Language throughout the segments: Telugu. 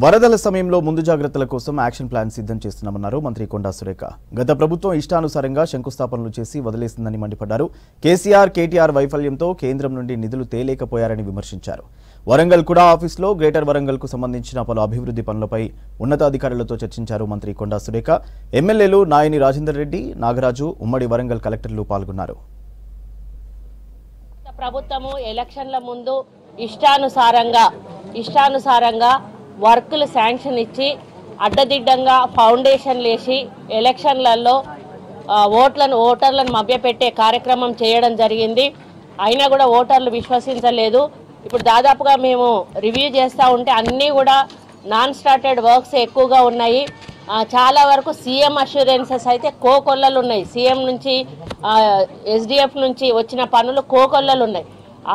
వరదల సమయంలో ముందు జాగ్రత్తల కోసం యాక్షన్ ప్లాన్ సిద్ధం చేస్తున్నామన్నారు మంత్రి కొండా సురేఖ. గత ప్రభుత్వం ఇష్టానుసారంగా శంకుస్థాపనలు చేసి వదిలేసిందని మండిపడ్డారు. కేసీఆర్, కేటీఆర్ వైఫల్యంతో కేంద్రం నుండి నిధులు తేలేకపోయారని విమర్శించారు. వరంగల్ కుడా ఆఫీసులో గ్రేటర్ వరంగల్కు సంబంధించిన పలు అభివృద్ధి పనులపై ఉన్నతాధికారులతో చర్చించారు మంత్రి కొండా సురేఖ. ఎమ్మెల్యేలు నాయని రాజేందర్ రెడ్డి, నాగరాజు, ఉమ్మడి వరంగల్ కలెక్టర్లు పాల్గొన్నారు. ప్రభుత్వము ఎలక్షన్ల ముందు ఇష్టానుసారంగా వర్కులు శాంక్షన్ ఇచ్చి అడ్డదిడ్డంగా ఫౌండేషన్లు వేసి ఎలక్షన్లలో ఓటర్లను మభ్యపెట్టే కార్యక్రమం చేయడం జరిగింది. అయినా కూడా ఓటర్లు విశ్వసించలేదు. ఇప్పుడు దాదాపుగా మేము రివ్యూ చేస్తూ ఉంటే అన్నీ కూడా నాన్ స్టార్టెడ్ వర్క్స్ ఎక్కువగా ఉన్నాయి. చాలా వరకు సీఎం అష్యూరెన్సెస్ అయితే కోకొల్లలు ఉన్నాయి. సీఎం నుంచి ఎస్డిఎఫ్ నుంచి వచ్చిన పనులు కోకొల్లలు ఉన్నాయి.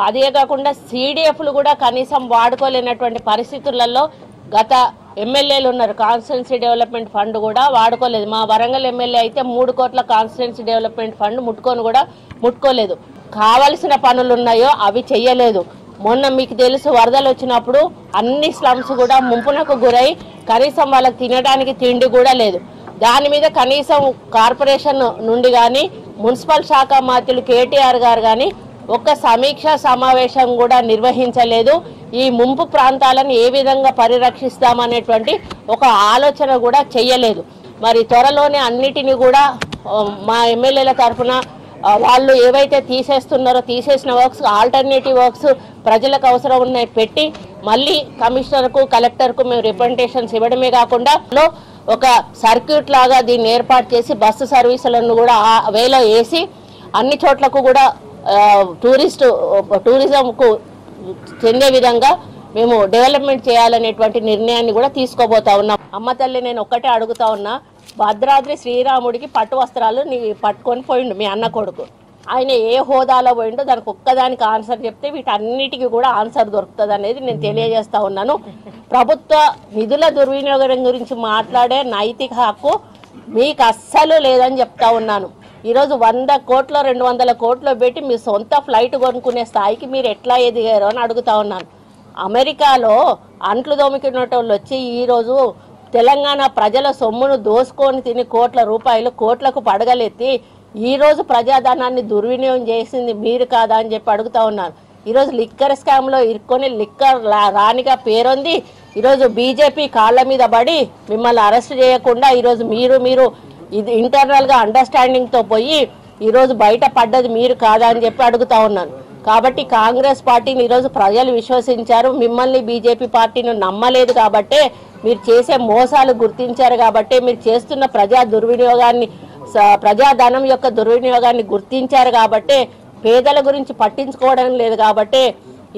అదే కాకుండా సిడిఎఫ్లు కూడా కనీసం వాడుకోలేనటువంటి పరిస్థితులలో గత ఎమ్మెల్యేలు ఉన్నారు. కాన్స్టిట్యున్సీ డెవలప్మెంట్ ఫండ్ కూడా వాడుకోలేదు. మా వరంగల్ ఎమ్మెల్యే అయితే 3 కోట్ల కాన్స్టిట్యున్సీ డెవలప్మెంట్ ఫండ్ ముట్టుకోలేదు. కావలసిన పనులు ఉన్నాయో అవి చెయ్యలేదు. మొన్న మీకు తెలుసు వరదలు వచ్చినప్పుడు అన్ని స్లమ్స్ కూడా ముంపునకు గురై కనీసం వాళ్ళకి తినడానికి తిండి కూడా లేదు. దాని మీద కనీసం కార్పొరేషన్ నుండి కానీ మున్సిపల్ శాఖ మంత్రులు కేటీఆర్ గారు కానీ ఒక్క సమీక్షా సమావేశం కూడా నిర్వహించలేదు. ఈ ముంపు ప్రాంతాలను ఏ విధంగా పరిరక్షిస్తామనేటువంటి ఒక ఆలోచన కూడా చెయ్యలేదు. మరి త్వరలోనే అన్నిటినీ కూడా మా ఎమ్మెల్యేల తరఫున వాళ్ళు ఏవైతే తీసేస్తున్నారో తీసేసిన వర్క్స్ ఆల్టర్నేటివ్ వర్క్స్ ప్రజలకు అవసరం ఉన్నాయి పెట్టి మళ్ళీ కమిషనర్కు, కలెక్టర్కు మేము రిప్రజెంటేషన్స్ ఇవ్వడమే కాకుండా ఒక సర్క్యూట్ లాగా దీన్ని ఏర్పాటు చేసి బస్సు సర్వీసులను కూడా వేలో వేసి అన్ని చోట్లకు కూడా టూరిజంకు చెందే విధంగా మేము డెవలప్మెంట్ చేయాలనేటువంటి నిర్ణయాన్ని కూడా తీసుకోబోతా ఉన్నాం. అమ్మ తల్లి, నేను ఒక్కటే అడుగుతా ఉన్నా, భద్రాద్రి శ్రీరాముడికి పట్టు వస్త్రాలు పట్టుకొని పోయిండు మీ అన్న కొడుకు. ఆయన ఏ హోదాలో పోయిండో దానికి ఒక్కదానికి ఆన్సర్ చెప్తే వీటన్నిటికీ కూడా ఆన్సర్ దొరుకుతుంది అనేది నేను తెలియజేస్తా ఉన్నాను. ప్రభుత్వ నిధుల దుర్వినియోగం గురించి మాట్లాడే నైతిక హక్కు మీకు అస్సలు లేదని చెప్తా ఉన్నాను. ఈరోజు 100 కోట్లు 200 కోట్లు పెట్టి మీ సొంత ఫ్లైట్ కొనుక్కునే స్థాయికి మీరు ఎట్లా ఎదిగారు అని అడుగుతా ఉన్నాను. అమెరికాలో అంట్లు దోమికినటోళ్ళు వచ్చి ఈరోజు తెలంగాణ ప్రజల సొమ్మును దోసుకొని తిని కోట్లకు పడగలెత్తి ఈరోజు ప్రజాధనాన్ని దుర్వినియోగం చేసింది మీరు కాదా అని చెప్పి అడుగుతా ఉన్నాను. ఈరోజు లిక్కర్ స్కామ్లో ఇరుక్కొని లిక్కర్ రాణిగా పేరొంది ఈరోజు బీజేపీ కాళ్ళ మీద పడి మిమ్మల్ని అరెస్ట్ చేయకుండా ఈరోజు మీరు ఇది ఇంటర్నల్గా అండర్స్టాండింగ్తో పోయి ఈరోజు బయట పడ్డది మీరు కాదా అని చెప్పి అడుగుతా ఉన్నాను. కాబట్టి కాంగ్రెస్ పార్టీని ఈరోజు ప్రజలు విశ్వసించారు. మిమ్మల్ని బీజేపీ పార్టీని నమ్మలేదు కాబట్టే మీరు చేసే మోసాలు గుర్తించారు. కాబట్టే మీరు చేస్తున్న ప్రజాధనం యొక్క దుర్వినియోగాన్ని గుర్తించారు. కాబట్టే పేదల గురించి పట్టించుకోవడం లేదు. కాబట్టే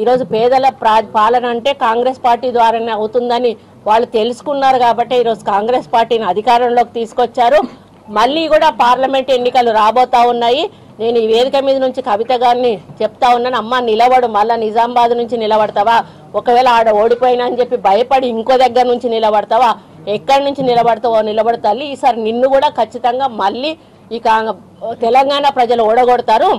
ఈరోజు పేదల పాలన అంటే కాంగ్రెస్ పార్టీ ద్వారానే అవుతుందని వాళ్ళు తెలుసుకున్నారు. కాబట్టి ఈరోజు కాంగ్రెస్ పార్టీని అధికారంలోకి తీసుకొచ్చారు. మళ్ళీ కూడా పార్లమెంట్ ఎన్నికలు రాబోతా ఉన్నాయి. నేను ఈ వేదిక మీద నుంచి కవిత గారిని చెప్తా ఉన్నాను, అమ్మ నిలబడు, మళ్ళీ నిజామాబాద్ నుంచి నిలబడతావా? ఒకవేళ ఆడ ఓడిపోయినా అని చెప్పి భయపడి ఇంకో దగ్గర నుంచి నిలబడతావా? ఎక్కడి నుంచి నిలబడతావో నిలబడు తల్లి. ఈసారి నిన్ను కూడా ఖచ్చితంగా మళ్ళీ ఈ తెలంగాణ ప్రజలు ఓడగొడతారు.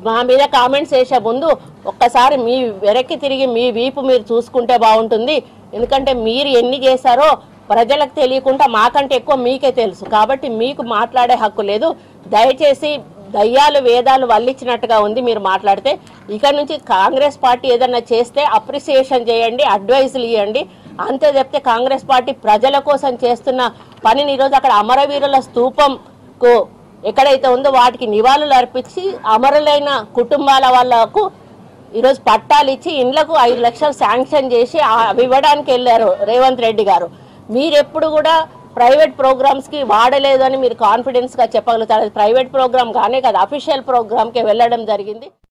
మా మీద కామెంట్స్ చేసే ముందు ఒక్కసారి మీ వెనక్కి తిరిగి మీ వీపు మీరు చూసుకుంటే బాగుంటుంది. ఎందుకంటే మీరు ఎన్ని చేశారో ప్రజలకు తెలియకుండా మాకంటే ఎక్కువ మీకే తెలుసు. కాబట్టి మీకు మాట్లాడే హక్కు లేదు. దయచేసి దయ్యాలు వేదాలు వల్లించినట్టుగా ఉంది మీరు మాట్లాడితే. ఇక నుంచి కాంగ్రెస్ పార్టీ ఏదన్నా చేస్తే అప్రిసియేషన్ చేయండి, అడ్వైజులు ఇవ్వండి. అంతే చెప్తే కాంగ్రెస్ పార్టీ ప్రజల కోసం చేస్తున్న పనిని ఈరోజు అక్కడ అమరవీరుల స్తూపంకు ఎక్కడైతే ఉందో వాటికి నివాళులు అర్పించి అమరులైన కుటుంబాల వాళ్ళకు ఈరోజు పట్టాలు ఇచ్చి ఇండ్లకు 5 లక్షలు శాంక్షన్ చేసి అవి ఇవ్వడానికి వెళ్ళారు రేవంత్ రెడ్డి గారు. మీరెప్పుడు కూడా ప్రైవేట్ ప్రోగ్రామ్స్కి వాడలేదు అని మీరు కాన్ఫిడెన్స్గా చెప్పగలుగుతారు. ప్రైవేట్ ప్రోగ్రామ్ కానే కాదు, అఫీషియల్ ప్రోగ్రామ్కి వెళ్ళడం జరిగింది.